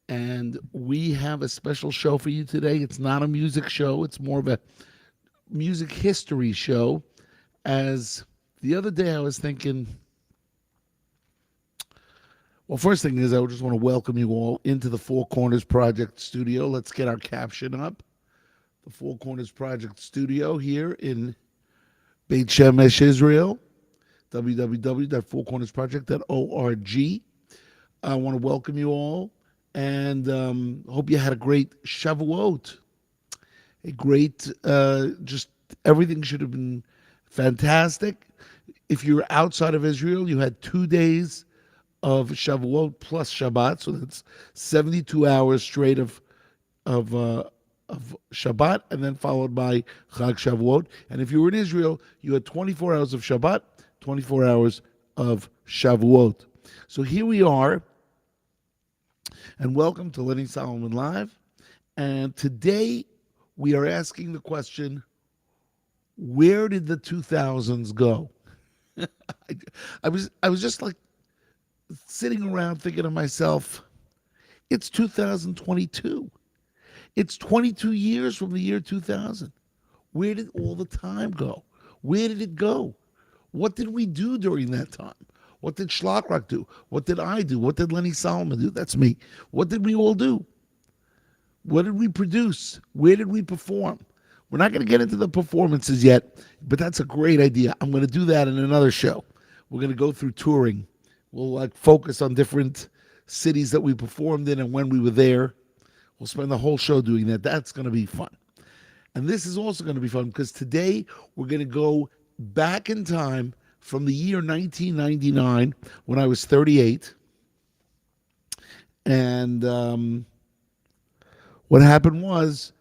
And we have a special show for you today. It's not a music show, it's more of a music history show. As the other day I was thinking, well, first thing is, I just want to welcome you all into the Four Corners Project studio. Let's get our caption up. The Four Corners Project studio here in Beit Shemesh, Israel. www.fourcornersproject.org. I want to welcome you all and hope you had a great Shavuot. A great, just everything should have been fantastic. If you're outside of Israel, you had 2 days of Shavuot plus Shabbat, so that's 72 hours straight of Shabbat, and then followed by Chag Shavuot. And if you were in Israel, you had 24 hours of Shabbat, 24 hours of Shavuot. So here we are, and welcome to Lenny Solomon Live. And today we are asking the question, where did the 2000s go? I was just like sitting around thinking to myself, it's 2022. It's 22 years from the year 2000. Where did all the time go? Where did it go? What did we do during that time? What did Schlock do? What did I do? What did Lenny Solomon do? That's me. What did we all do? What did we produce? Where did we perform? We're not going to get into the performances yet, but that's a great idea. I'm going to do that in another show. We're going to go through touring. We'll focus on different cities that we performed in and when we were there. We'll spend the whole show doing that. That's going to be fun. And this is also going to be fun because today we're going to go back in time from the year 1999 when I was 38. And what happened was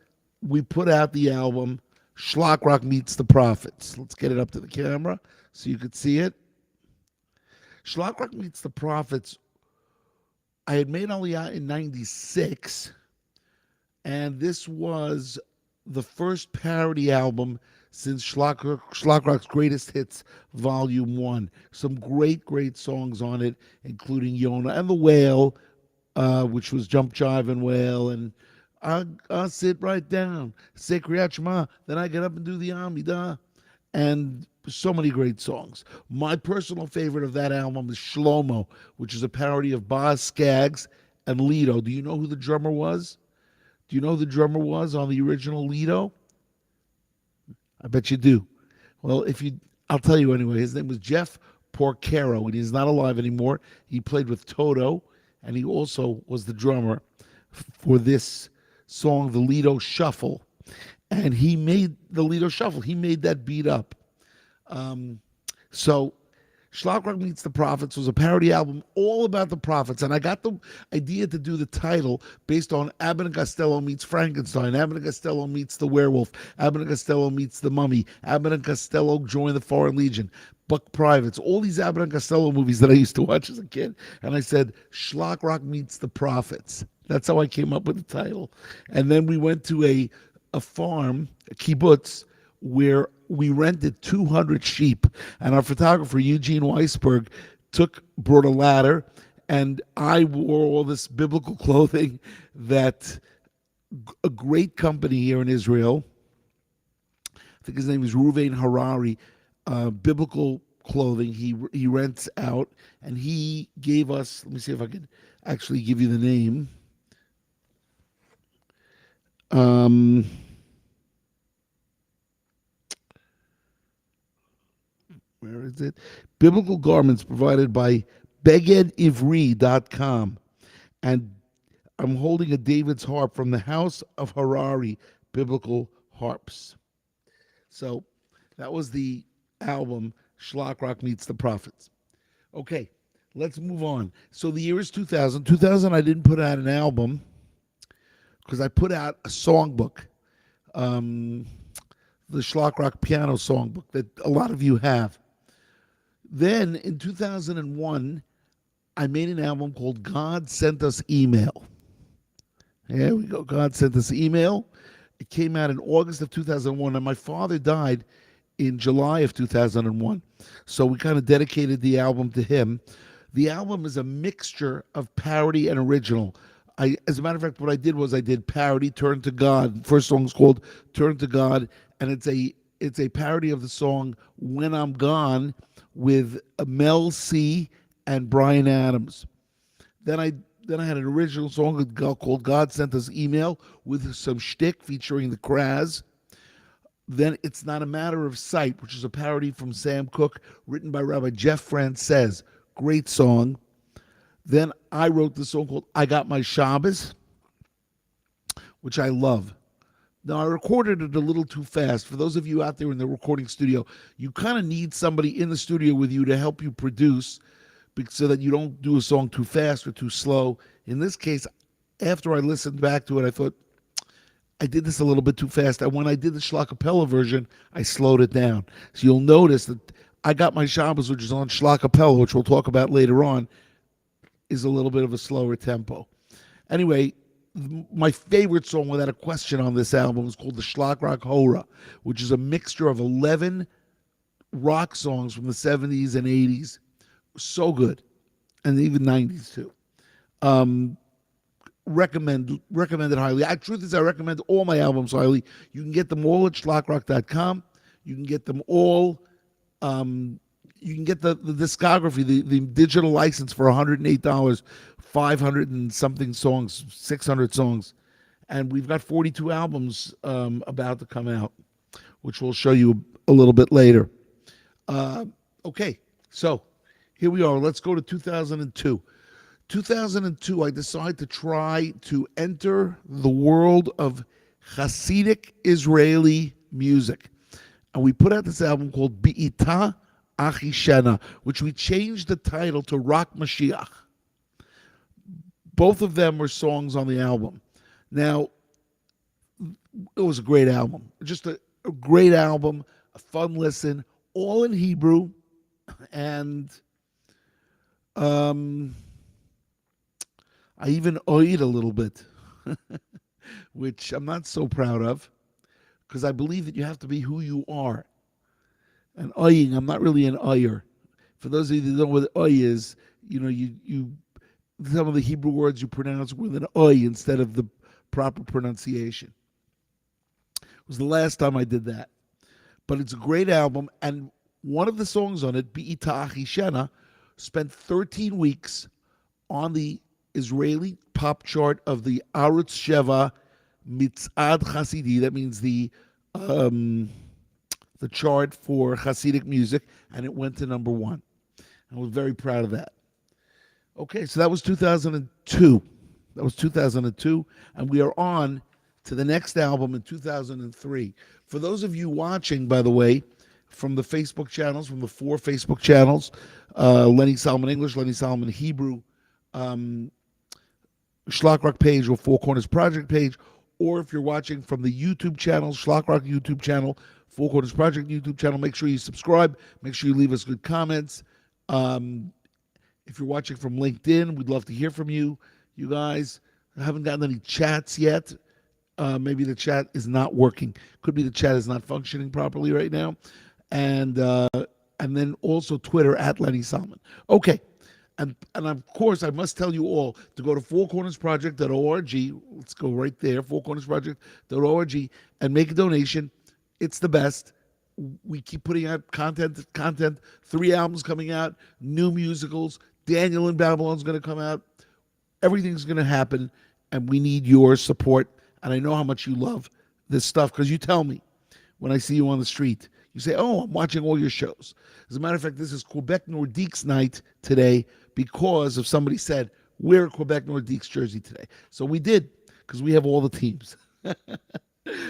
we put out the album Schlock Meets the Prophets. Let's get it up to the camera so you could see it. Schlock Meets the Prophets, I had made Aliyah in 96, and this was the first parody album since Schlock's Greatest Hits Volume 1. Some great, great songs on it, including Yonah and the Whale, which was Jump, Jive, and Whale, and I'll sit right down, say Kriyat Shema, then I get up and do the Amidah, and so many great songs. My personal favorite of that album is Shlomo, which is a parody of Boz Scaggs and Lido. Do you know who the drummer was? Do you know who the drummer was on the original Lido? I bet you do. Well, I'll tell you anyway. His name was Jeff Porcaro, and he's not alive anymore. He played with Toto, and he also was the drummer for this song, the Lido Shuffle. And he made the Lido Shuffle. He made that beat up. So Schlock Meets the Prophets was a parody album all about the prophets. And I got the idea to do the title based on Abbott and Costello meets Frankenstein, Abbott and Costello meets the werewolf, Abbott and Costello meets the mummy, Abbott and Costello join the Foreign Legion, Buck Privates, all these Abbott and Costello movies that I used to watch as a kid. And I said, Schlock Meets the Prophets. That's how I came up with the title. And then we went to a farm, a kibbutz, where we rented 200 sheep, and our photographer Eugene Weisberg brought a ladder, and I wore all this biblical clothing that a great company here in Israel, I think his name is Ruvain Harari, biblical clothing he rents out, and he gave us, let me see if I can actually give you the name. Where is it? Biblical garments provided by begedivri.com. And I'm holding a David's harp from the House of Harari Biblical Harps. So that was the album Schlock Meets the Prophets. Okay, let's move on. So the year is 2000. 2000, I didn't put out an album because I put out a songbook, the Schlock Piano Songbook that a lot of you have. Then in 2001, I made an album called God Sent Us Email. There we go. God Sent Us Email. It came out in August of 2001, and my father died in July of 2001. So we kind of dedicated the album to him. The album is a mixture of parody and original. As a matter of fact, what I did was I did parody "Turn to God." First song is called "Turn to God," and it's a parody of the song "When I'm Gone" with Mel C and Brian Adams. Then I then I had an original song called "God Sent Us Email" with some shtick featuring the Kraz. Then "It's Not a Matter of Sight," which is a parody from Sam Cooke, written by Rabbi Jeff Frances. Great song. Then I wrote the song called "I Got My Shabbos," which I love. Now, I recorded it a little too fast. For those of you out there in the recording studio, you kind of need somebody in the studio with you to help you produce so that you don't do a song too fast or too slow. In this case, after I listened back to it, I thought, I did this a little bit too fast. And when I did the Schlockapella version, I slowed it down. So you'll notice that "I Got My Shabbos," which is on Schlockapella, which we'll talk about later on, is a little bit of a slower tempo. Anyway, my favorite song without a question on this album is called the Schlock Rock Hora, which is a mixture of 11 rock songs from the 70s and 80s. So good. And even 90s too. Recommend it highly. Truth is, I recommend all my albums highly. You can get them all at schlockrock.com. You can get them all. You can get the discography, the digital license for $108, 500 and something songs, 600 songs, and we've got 42 albums about to come out, which we'll show you a little bit later. Okay, so here we are. Let's go to 2002. 2002, I decided to try to enter the world of Hasidic Israeli music. And we put out this album called Bi'ita Achishena, which we changed the title to Rock Mashiach. Both of them were songs on the album. Now, it was a great album. Just a great album, a fun listen, all in Hebrew. And I even oyed a little bit, which I'm not so proud of, because I believe that you have to be who you are. And oying, I'm not really an oyer. For those of you that don't know what oy is, you some of the Hebrew words you pronounce with an oy instead of the proper pronunciation. It was the last time I did that. But it's a great album, and one of the songs on it, Bi'ita Achishena, spent 13 weeks on the Israeli pop chart of the Arutz Sheva Mitzad Hasidi. That means the chart for Hasidic music, and it went to number one. I was very proud of that. Okay, so that was 2002. That was 2002, and we are on to the next album in 2003. For those of you watching, by the way, from the Facebook channels, from the 4 Facebook channels, Lenny Solomon English, Lenny Solomon Hebrew, Schlock Rock page or Four Corners Project page, or if you're watching from the YouTube channel, Schlock Rock YouTube channel, Four Corners Project YouTube channel, make sure you subscribe. Make sure you leave us good comments. If you're watching from LinkedIn, we'd love to hear from you. You guys, I haven't gotten any chats yet. Maybe the chat is not working. Could be the chat is not functioning properly right now. And then also Twitter at Lenny Solomon. Okay. And of course, I must tell you all to go to fourcornersproject.org. Let's go right there, fourcornersproject.org, and make a donation. It's the best. We keep putting out content, 3 albums coming out, new musicals. Daniel in Babylon's going to come out. Everything's going to happen, and we need your support. And I know how much you love this stuff because you tell me when I see you on the street. You say, oh, I'm watching all your shows. As a matter of fact, this is Quebec Nordique's night today because of somebody said, wear a Quebec Nordique's jersey today. So we did because we have all the teams.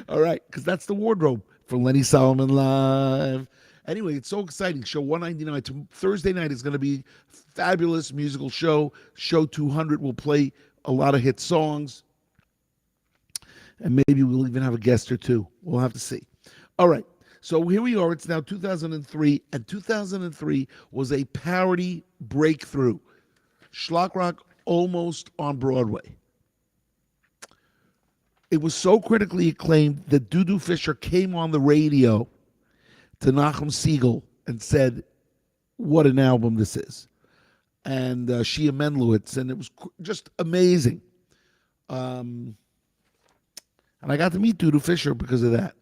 All right, because that's the wardrobe for Lenny Solomon Live. Anyway, it's so exciting. Show 199. Thursday night is going to be a fabulous musical show. Show 200 will play a lot of hit songs. And maybe we'll even have a guest or two. We'll have to see. All right. So here we are. It's now 2003, and 2003 was a parody breakthrough. Schlock Rock almost on Broadway. It was so critically acclaimed that Dudu Fisher came on the radio to Nachum Siegel and said, what an album this is. And Shia Menlowitz, and it was just amazing. Um, and I got to meet Dudu Fisher because of that.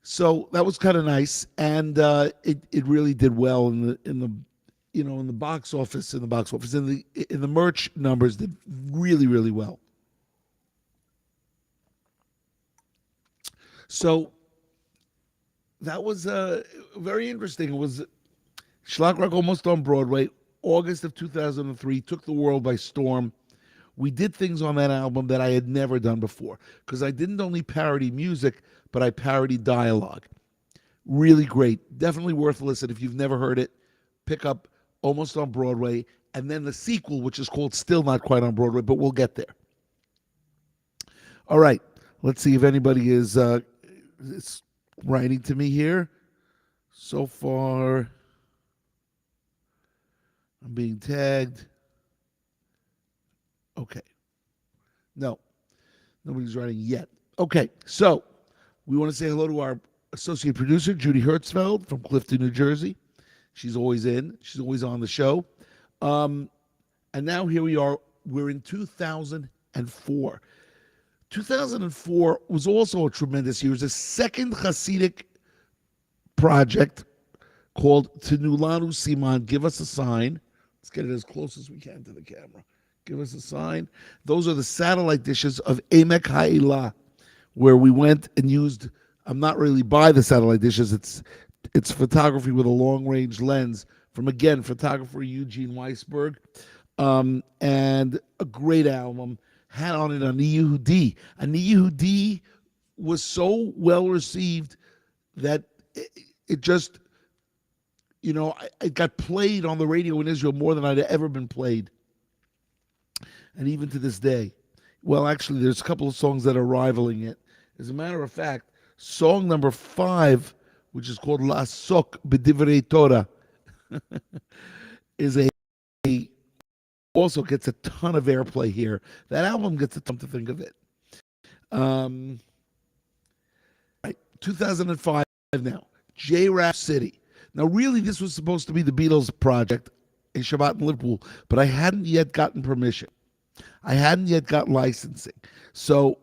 So that was kind of nice, and it really did well in the in the box office in the merch numbers did really really well. So that was very interesting. It was Schlock Rock almost on Broadway, August of 2003, took the world by storm. We did things on that album that I had never done before because I didn't only parody music, but I parodied dialogue. Really great. Definitely worth a listen. If you've never heard it, pick up Almost on Broadway and then the sequel, which is called Still Not Quite on Broadway, but we'll get there. All right. Let's see if anybody is writing to me here. So far, I'm being tagged. Okay. No, nobody's writing yet. Okay. So we want to say hello to our associate producer, Judy Hertzfeld from Clifton, New Jersey. She's always in. She's always on the show. And now here we are. We're in 2004. 2004 was also a tremendous year. It was a second Hasidic project called Tenulanu Siman, Give Us a Sign. Let's get it as close as we can to the camera. Give us a sign. Those are the satellite dishes of Emek Ha'ila, where we went and used, I'm not really by the satellite dishes, it's photography with a long-range lens from, again, photographer Eugene Weisberg, and a great album. Had on it Ani Yehudi. Ani Yehudi was so well received that it just, it got played on the radio in Israel more than I'd ever been played. And even to this day. Well, actually, there's a couple of songs that are rivaling it. As a matter of fact, song number 5, which is called La Sok B'divrei Torah, is also gets a ton of airplay here. That album gets a ton to think of it. Right, 2005 now, J-Rap City. Now, really, this was supposed to be the Beatles project, a Shabbat in Liverpool, but I hadn't yet gotten permission. I hadn't yet got licensing. So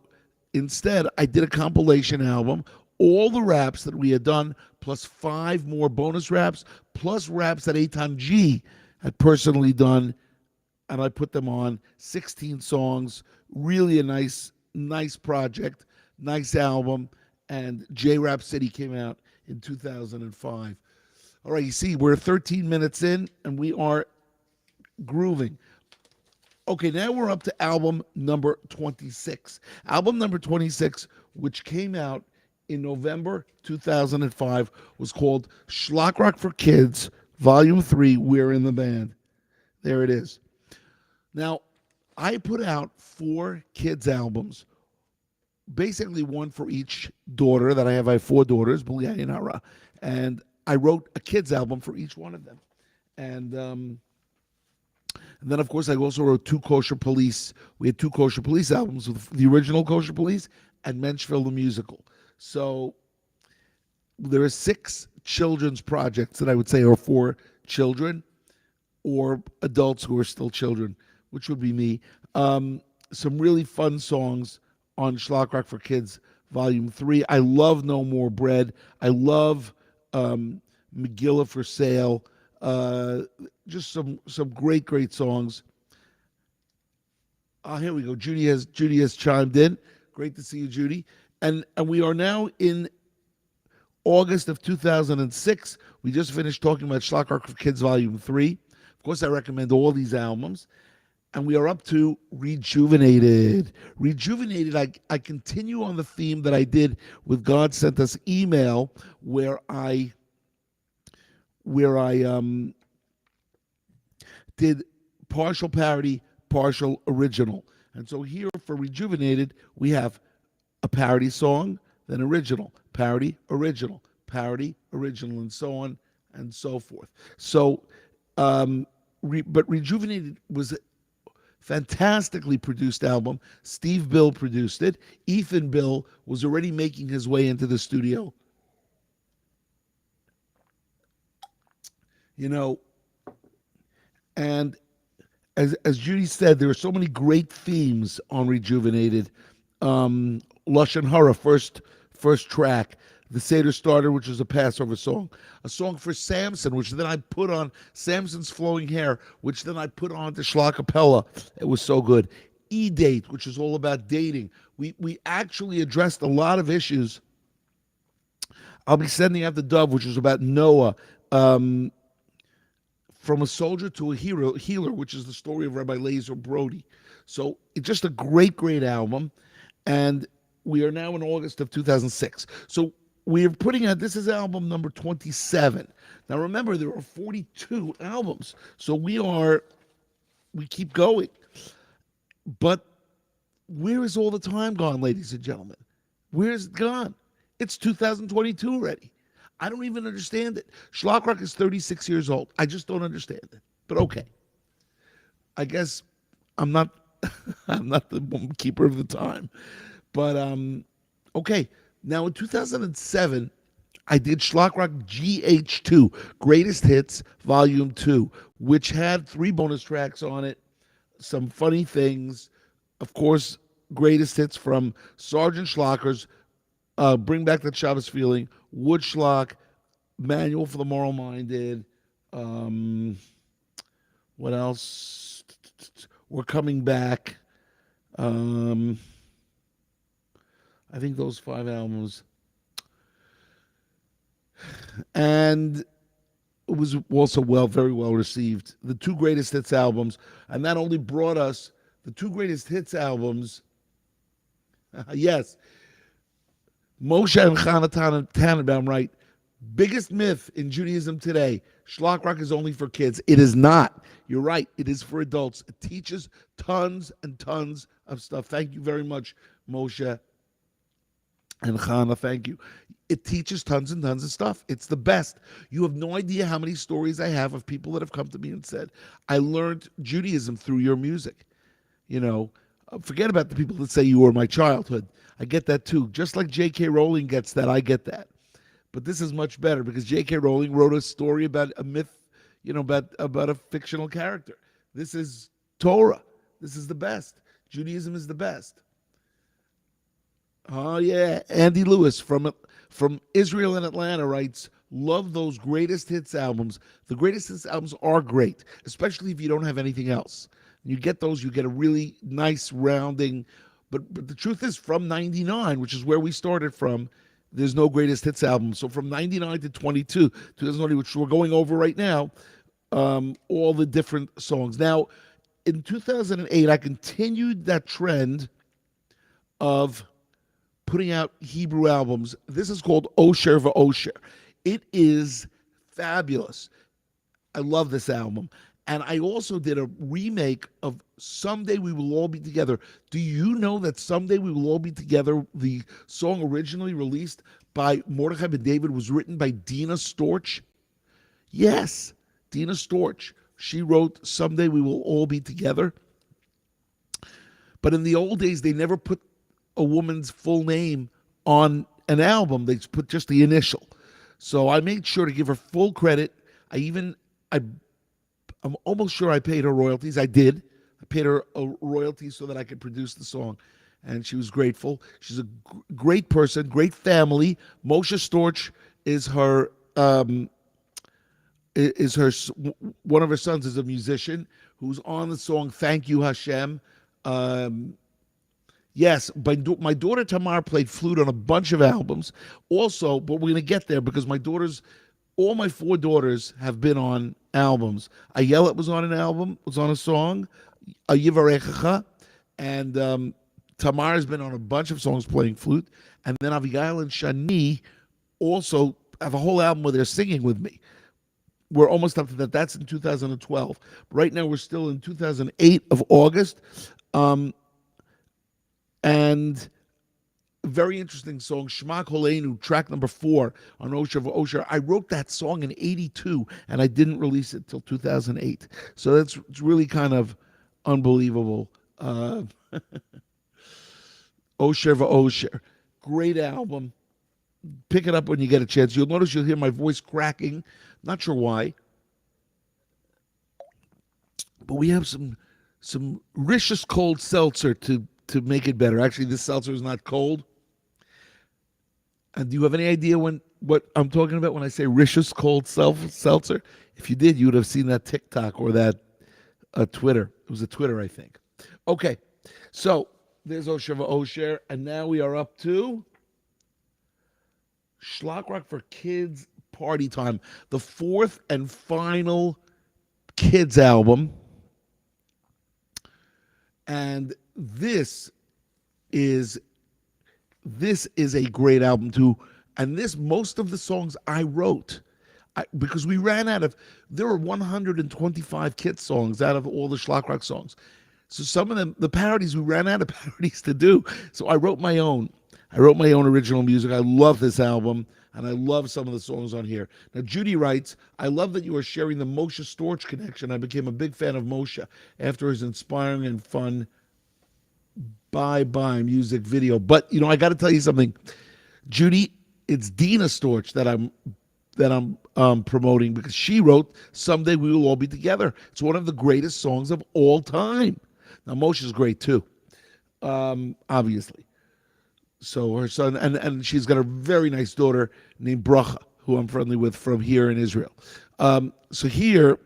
instead, I did a compilation album, all the raps that we had done, plus 5 more bonus raps, plus raps that Eitan G had personally done, and I put them on 16 songs. Really a nice project, nice album, and J-Rap City came out in 2005. All right, you see, we're 13 minutes in, and we are grooving. Okay, now we're up to album number 26. Album number 26, which came out in November 2005, was called Schlock Rock for Kids, Volume 3, We're in the Band. There it is. Now, I put out 4 kids' albums, basically one for each daughter that I have. I have 4 daughters, and I wrote a kids' album for each one of them. And then, of course, I also wrote 2 Kosher Police. We had 2 Kosher Police albums with the original Kosher Police and Menschville the Musical. So there are 6 children's projects that I would say are for children or adults who are still children, which would be me. Some really fun songs on Schlock Rock for Kids, Volume 3. I love No More Bread. I love Megillah for Sale. Just some great songs. Here we go. Judy has chimed in. Great to see you, Judy. And we are now in August of 2006. We just finished talking about Schlock Rock for Kids Volume 3. Of course, I recommend all these albums. And we are up to Rejuvenated. Rejuvenated, I continue on the theme that I did with God Sent Us Email, where I did partial parody, partial original. And so here for Rejuvenated, we have a parody song, then original, parody, original, and so on and so forth. So, but Rejuvenated was a fantastically produced album. Steve Bill produced it. Ethan Bill was already making his way into the studio. And as Judy said, there are so many great themes on Rejuvenated. Lashon Hara, first track. The Seder Starter, which is a Passover song. A song for Samson, which then I put on Samson's Flowing Hair, which then I put on to Schlock Capella. It was so good. E-Date, which is all about dating. We actually addressed a lot of issues. I'll be sending out the Dove, which is about Noah. From a soldier to a healer, which is the story of Rabbi Lazer Brody. So it's just a great, great album. And we are now in August of 2006. So we're putting out, this is album number 27. Now remember, there are 42 albums. So we keep going. But where is all the time gone, ladies and gentlemen? Where is it gone? It's 2022 already. I don't even understand it. Schlock is 36 years old. I just don't understand it. But okay. I guess I'm not I'm not the keeper of the time. But okay. Now in 2007, I did Schlock GH2, Greatest Hits, Volume 2, which had 3 bonus tracks on it, some funny things. Of course, Greatest Hits from Sergeant Schlocker's Bring Back That Shabbos Feeling, Wood Schlock, Manual for the Moral-Minded. What else? We're Coming Back. I think those 5 albums. And it was also very well received. The 2 Greatest Hits albums, and that only brought us the 2 Greatest Hits albums. Yes. Moshe and Chana Tannenbaum write, biggest myth in Judaism today, Schlock Rock is only for kids. It is not. You're right. It is for adults. It teaches tons and tons of stuff. Thank you very much, Moshe and Chana. Thank you. It teaches tons and tons of stuff. It's the best. You have no idea how many stories I have of people that have come to me and said, I learned Judaism through your music. You know, forget about the people that say you were my childhood. I get that too. Just like J.K. Rowling gets that, I get that. But this is much better because J.K. Rowling wrote a story about a myth, you know, about a fictional character. This is Torah. This is the best. Judaism is the best. Oh, yeah. Andy Lewis from Israel and Atlanta writes, love those Greatest Hits albums. The Greatest Hits albums are great, especially if you don't have anything else. You get those, you get a really nice rounding. But the truth is, from 99, which is where we started from, there's no Greatest Hits album. So from 99 to 2020, which we're going over right now, all the different songs. Now, in 2008, I continued that trend of putting out Hebrew albums. This is called Osher V'Osher. It is fabulous. I love this album. And I also did a remake of Someday We Will All Be Together. Do you know that Someday We Will All Be Together, the song originally released by Mordechai Ben David, was written by Dina Storch? Yes, Dina Storch. She wrote Someday We Will All Be Together. But in the old days, they never put a woman's full name on an album. They put just the initial. So I made sure to give her full credit. I'm almost sure I paid her royalties. I did. I paid her a royalty so that I could produce the song. And she was grateful. She's a great person, great family. Moshe Storch is her, one of her sons is a musician who's on the song Thank You Hashem. Yes, my daughter Tamar played flute on a bunch of albums. Also, but we're going to get there because all my 4 daughters have been on albums. Ayelet was on an album, was on a song, Yivarechecha, and Tamar has been on a bunch of songs playing flute. And then Avigail and Shani also have a whole album where they're singing with me. We're almost up to that. That's in 2012. Right now we're still in 2008 of August. And very interesting song, Shema Kolenu, track number 4 on Osher V'Osher. I wrote that song in 82, and I didn't release it till 2008. So it's really kind of unbelievable. Osher V'Osher. Great album. Pick it up when you get a chance. You'll notice you'll hear my voice cracking. Not sure why. But we have some some Rish's cold seltzer to make it better. Actually, this seltzer is not cold. And do you have any idea what I'm talking about when I say Rish's cold seltzer? If you did, you would have seen that TikTok or that Twitter. It was a Twitter, I think. Okay, so there's Osheva Osher, and now we are up to Schlock Rock for Kids Party Time, the fourth and final kids album. And this is a great album too. And most of the songs I wrote because we ran out of, there were 125 kids songs out of all the Schlock Rock songs. So some of them, the parodies, we ran out of parodies to do. So I wrote my own. Original music. I love this album, and I love some of the songs on here. Now, Judy writes, I love that you are sharing the Moshe Storch connection. I became a big fan of Moshe after his inspiring and fun Bye-Bye music video. But, I got to tell you something. Judy, it's Dina Storch that I'm promoting, because she wrote Someday We Will All Be Together. It's one of the greatest songs of all time. Now, Moshe's great, too, obviously. So her son, and she's got a very nice daughter named Bracha, who I'm friendly with from here in Israel. So here,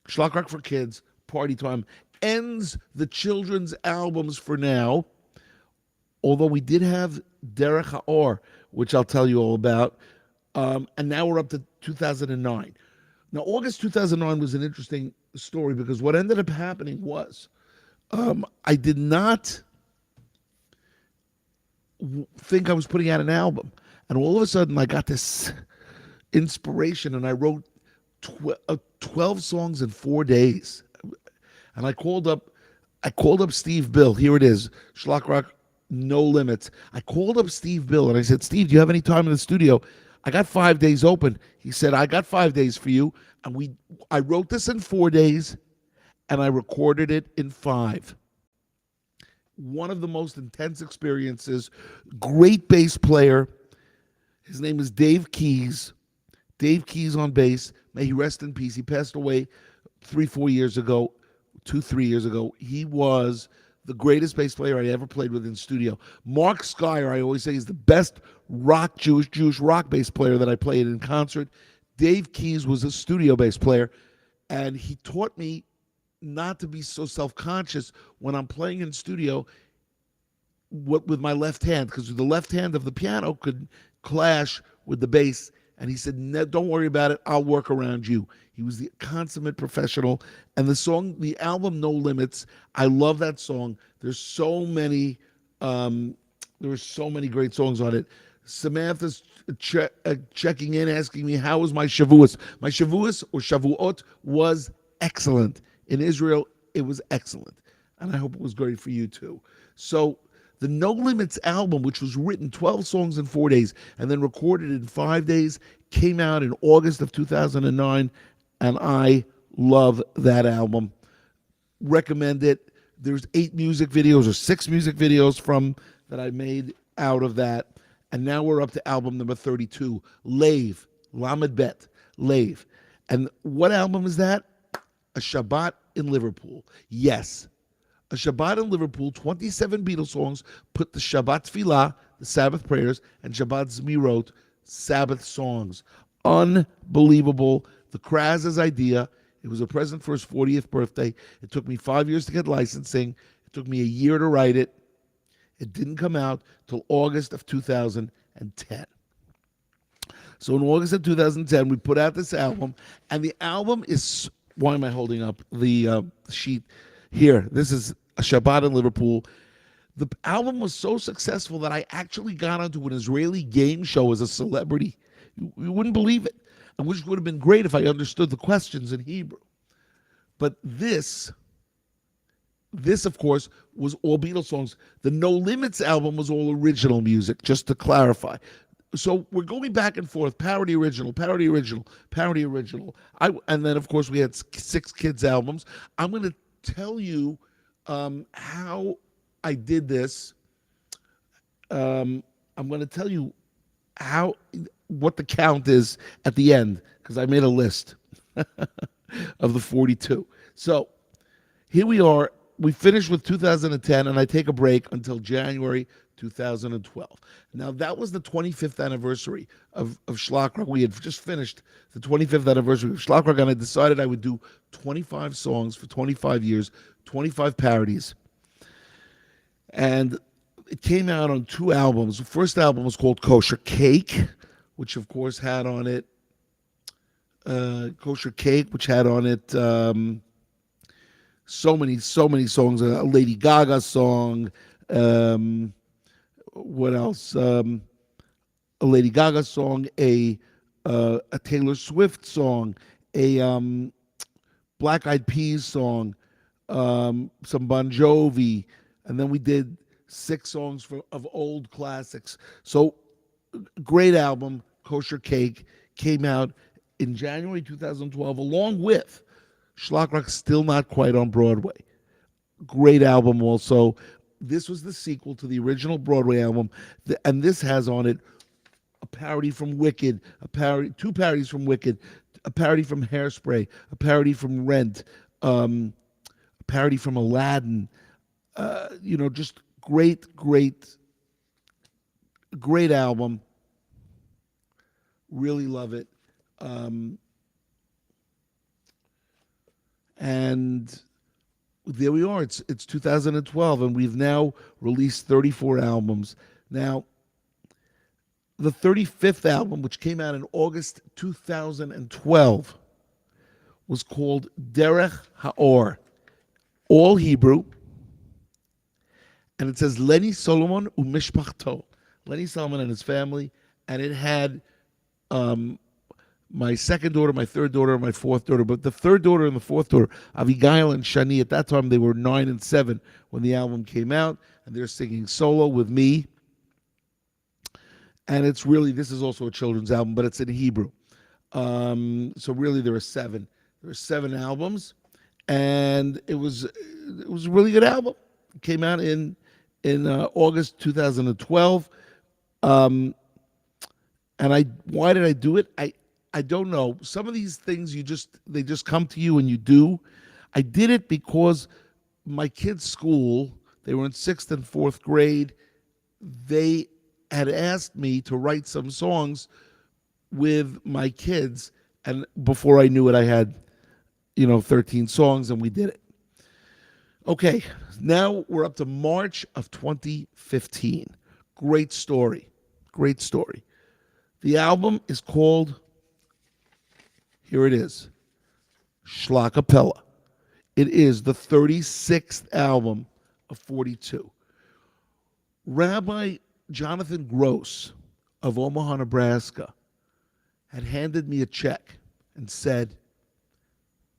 Schlock Rock for Kids, Party Time, ends the children's albums for now, although we did have Derech HaOr, which I'll tell you all about, and now we're up to 2009. Now, August 2009 was an interesting story, because what ended up happening was I did not think I was putting out an album, and all of a sudden I got this inspiration, and I wrote 12 songs in 4 days. And I called up Steve Bill. Here it is, Schlock Rock, No Limits. I called up Steve Bill, and I said, Steve, do you have any time in the studio? I got 5 days open. He said, I got 5 days for you. And I wrote this in 4 days, and I recorded it in 5. One of the most intense experiences. Great bass player. His name is Dave Keys. Dave Keys on bass. May he rest in peace. He passed away 3 years ago. He was the greatest bass player I ever played with in studio. Mark Skyer, I always say, is the best Jewish rock bass player that I played in concert. Dave Keys was a studio bass player, and he taught me not to be so self-conscious when I'm playing in studio with my left hand, because the left hand of the piano could clash with the bass. And he said, no, don't worry about it. I'll work around you. He was the consummate professional. And the album, No Limits, I love that song. There's so many great songs on it. Samantha's checking in, asking me, how was my Shavuos? My Shavuos, or Shavuot, was excellent. In Israel, it was excellent. And I hope it was great for you too. So the No Limits album, which was written 12 songs in 4 days and then recorded in 5 days, came out in August of 2009, and I love that album. Recommend it. There's 8 music videos or 6 music videos that I made out of that. And now we're up to album number 32, Lave, Lamed Bet, Lave. And what album is that? A Shabbat in Liverpool. Yes. A Shabbat in Liverpool, 27 Beatles songs, put the Shabbat Tefillah, the Sabbath prayers, and Shabbat Zmirot, Sabbath songs. Unbelievable. The Kraz's idea. It was a present for his 40th birthday. It took me 5 years to get licensing. It took me a year to write it. It didn't come out till August of 2010. So in August of 2010, we put out this album, and the album is, why am I holding up the sheet? Here, this is a Shabbat in Liverpool. The album was so successful that I actually got onto an Israeli game show as a celebrity. You wouldn't believe it. And which would have been great if I understood the questions in Hebrew. But this, of course, was all Beatles songs. The No Limits album was all original music, just to clarify. So we're going back and forth, parody original, parody original, parody original. And then, of course, we had 6 kids albums. I'm going to tell you how I did this. I'm going to tell you what the count is at the end, because I made a list of the 42. So Here we are. We finished with 2010, and I take a break until January 2012. Now, that was the 25th anniversary of Schlock Rock. We had just finished the 25th anniversary of Schlock Rock, and I decided I would do 25 songs for 25 years, 25 parodies. And it came out on two albums. The first album was called Kosher Cake, which, of course, had on it Kosher Cake, which had on it so many songs. A Lady Gaga song. What else? A Lady Gaga song. A Taylor Swift song. A Black Eyed Peas song. Some Bon Jovi, and then we did 6 songs of old classics. So great album. Kosher Cake came out in January 2012, along with Schlock Rock, Still Not Quite on Broadway. Great album also. This was the sequel to the original Broadway album, and this has on it a parody from Wicked, two parodies from Wicked, a parody from Hairspray, a parody from Rent, a parody from Aladdin. Just great album. Really love it. And there we are. It's 2012, and we've now released 34 albums. Now, the 35th album, which came out in August 2012, was called Derech Haor, all Hebrew, and it says Lenny Solomoin u'mishpachto, Lenny Solomon and his family, and it had my second daughter, my third daughter, my fourth daughter. But the third daughter and the fourth daughter, Abigail and Shani, at that time they were 9 and 7 when the album came out, and they're singing solo with me. And it's really, this is also a children's album, but it's in Hebrew. So really there are 7. There are 7 albums, and it was a really good album. It came out in August 2012. And why did I do it? I don't know. Some of these things they just come to you and you do. I did it because my kids' school, they were in 6th and 4th grade. They had asked me to write some songs with my kids, and before I knew it, I had 13 songs, and we did it. Okay, now we're up to March of 2015. Great story. The album is called, here it is, Schlockapella. It is the 36th album of 42. Rabbi Jonathan Gross of Omaha, Nebraska, had handed me a check and said,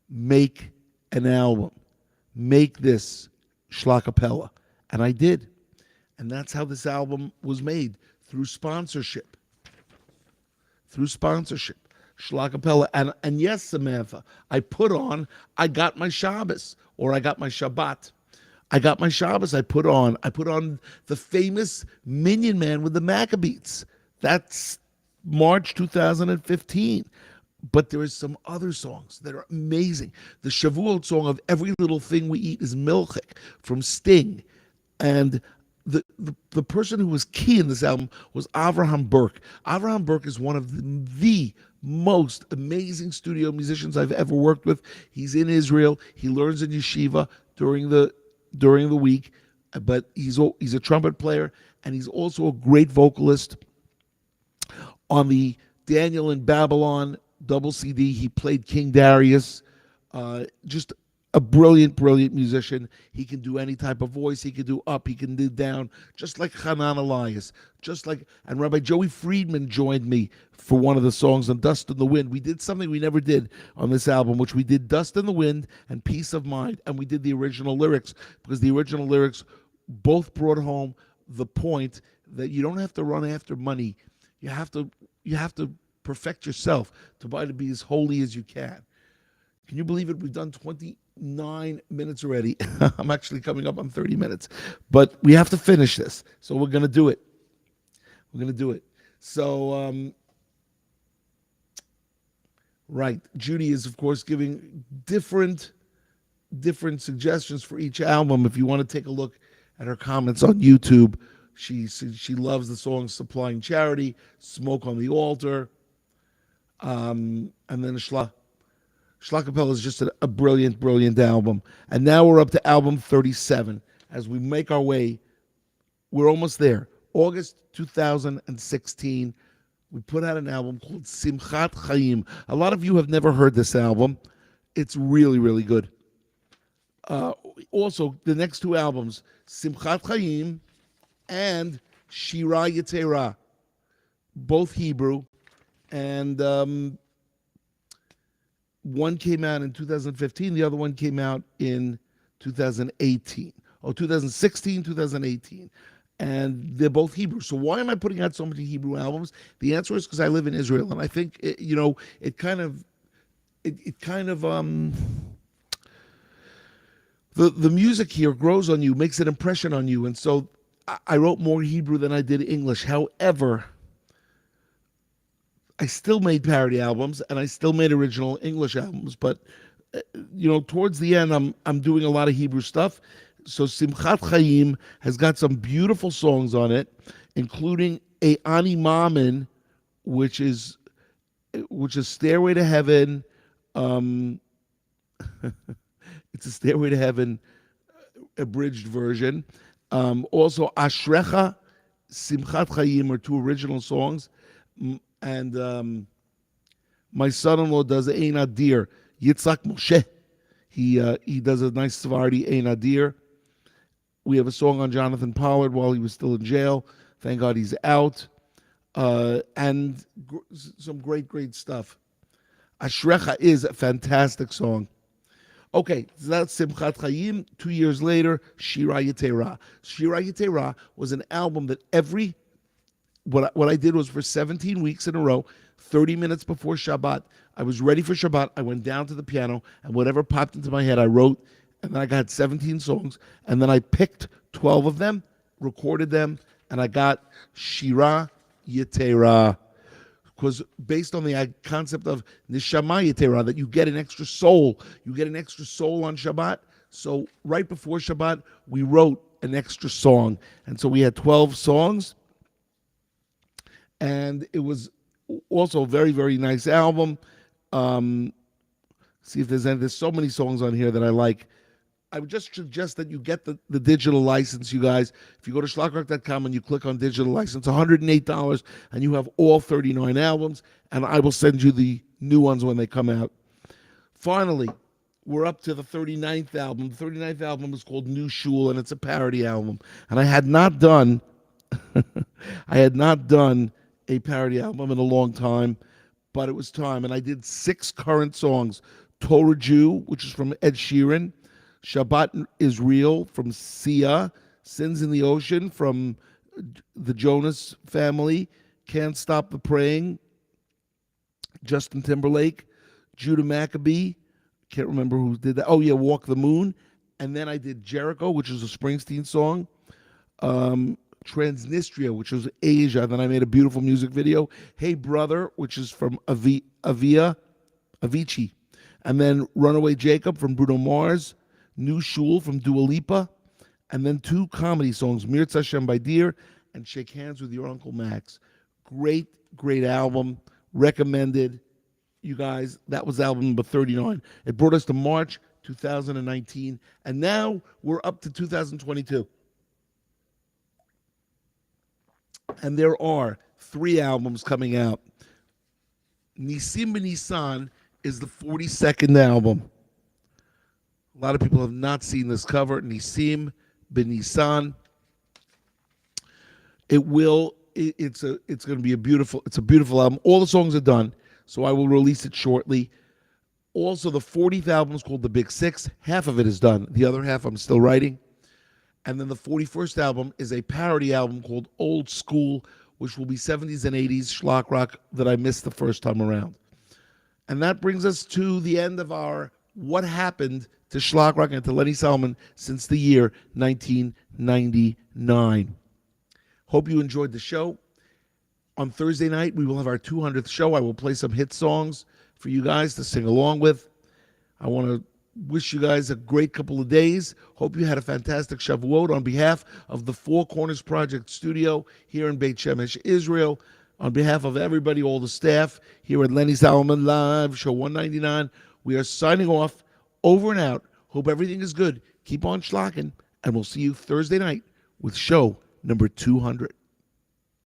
make an album. Make this Schlockapella. And I did. And that's how this album was made, through sponsorship. Schlockapella. And yes, Samantha, I got my Shabbos, or I got my Shabbat. I got my Shabbos. I put on the famous Minion Man with the Maccabees. That's March 2015. But there is some other songs that are amazing. The Shavuot song of Every Little Thing We Eat Is Milchik from Sting. And the person who was key in this album was Avraham Burke. Avraham Burke is one of the most amazing studio musicians I've ever worked with. He's in Israel. He learns in yeshiva during the week, but he's a trumpet player, and he's also a great vocalist. On the Daniel in Babylon double CD, he played King Darius. Just a brilliant musician. He can do any type of voice. He can do up. He can do down, just like Hanan Elias. And Rabbi Joey Friedman joined me for one of the songs on Dust in the Wind. We did something we never did on this album, which we did Dust in the Wind and Peace of Mind, and we did the original lyrics, because the original lyrics both brought home the point that you don't have to run after money. You have to perfect yourself to be as holy as you can. Can you believe it? We've done 29 minutes already. I'm actually coming up on 30 minutes. But we have to finish this. So we're going to do it. So, right. Judy is, of course, giving different different suggestions for each album. If you want to take a look at her comments on YouTube, she loves the songs "Supplying Charity," "Smoke on the Altar," and then Schlockapella is just a brilliant, brilliant album. And now we're up to album 37. As we make our way, we're almost there. August 2016, we put out an album called Simchat Chaim. A lot of you have never heard this album. It's really, really good. Also, the next two albums, Simchat Chaim and Shira Yetera, both Hebrew. And one came out in 2015. The other one came out in 2018. 2016, 2018. And they're both Hebrew. So why am I putting out so many Hebrew albums? The answer is because I live in Israel, and I think the music here grows on you, makes an impression on you, and so I wrote more Hebrew than I did English. However, I still made parody albums and I still made original English albums, but towards the end, I'm doing a lot of Hebrew stuff. So Simchat Chaim has got some beautiful songs on it, including a Ani Mamin, which is Stairway to Heaven. It's a Stairway to Heaven abridged version. Also Ashrecha, Simchat Chaim are two original songs. And my son-in-law does Ein Adir, Yitzhak Moshe. He does a nice Sephardi Ein Adir. We have a song on Jonathan Pollard while he was still in jail. Thank God he's out. And some great, great stuff. Ashrecha is a fantastic song. Okay, so that's Simchat Chaim. 2 years later, Shira Yetera. Shira Yetera was an album that what I did was for 17 weeks in a row, 30 minutes before Shabbat, I was ready for Shabbat. I went down to the piano, and whatever popped into my head, I wrote, and then I got 17 songs, and then I picked 12 of them, recorded them, and I got Shira Yetera. Because based on the concept of Neshama Yetera, that you get an extra soul. You get an extra soul on Shabbat. So right before Shabbat, we wrote an extra song. And so we had 12 songs. And it was also a very, very nice album. See if there's so many songs on here that I like. I would just suggest that you get the digital license, you guys. If you go to schlockrock.com and you click on digital license, $108, and you have all 39 albums, and I will send you the new ones when they come out. Finally, we're up to the 39th album. The 39th album is called New Shul, and it's a parody album. And I had not done a parody album in a long time, but it was time. And I did 6 current songs. Torah Jew, which is from Ed Sheeran. Shabbat is Real from Sia. Sins in the Ocean from the Jonas Family. Can't Stop the Praying, Justin Timberlake. Judah Maccabee, can't remember who did that. Oh yeah, Walk the Moon. And then I did Jericho, which is a Springsteen song. Transnistria, which was Asia. Then I made a beautiful music video. Hey Brother, which is from Avicii. And then Runaway Jacob from Bruno Mars. New Shul from Dua Lipa. And then 2 comedy songs, Mirza Hashem by Deer and Shake Hands with Your Uncle Max. Great, great album. Recommended. You guys, that was album number 39. It brought us to March 2019. And now we're up to 2022. And there are 3 albums coming out. Nisim B'Nisan is the 42nd album. A lot of people have not seen this cover. Nisim B'Nisan. It's going to be a beautiful album. All the songs are done, so I will release it shortly. Also, the 40th album is called The Big Six. Half of it is done. The other half I'm still writing. And then the 41st album is a parody album called Old School, which will be 70s and 80s schlock rock that I missed the first time around. And that brings us to the end of our What Happened to Schlock Rock and to Lenny Solomon since the year 1999. Hope you enjoyed the show. On Thursday night, we will have our 200th show. I will play some hit songs for you guys to sing along with. I want to Wish you guys a great couple of days. Hope you had a fantastic Shavuot on behalf of the Four Corners Project Studio here in Beit Shemesh, Israel. On behalf of everybody, all the staff here at Lenny Solomon Live, Show 199, we are signing off, over and out. Hope everything is good. Keep on schlocking, and we'll see you Thursday night with show number 200.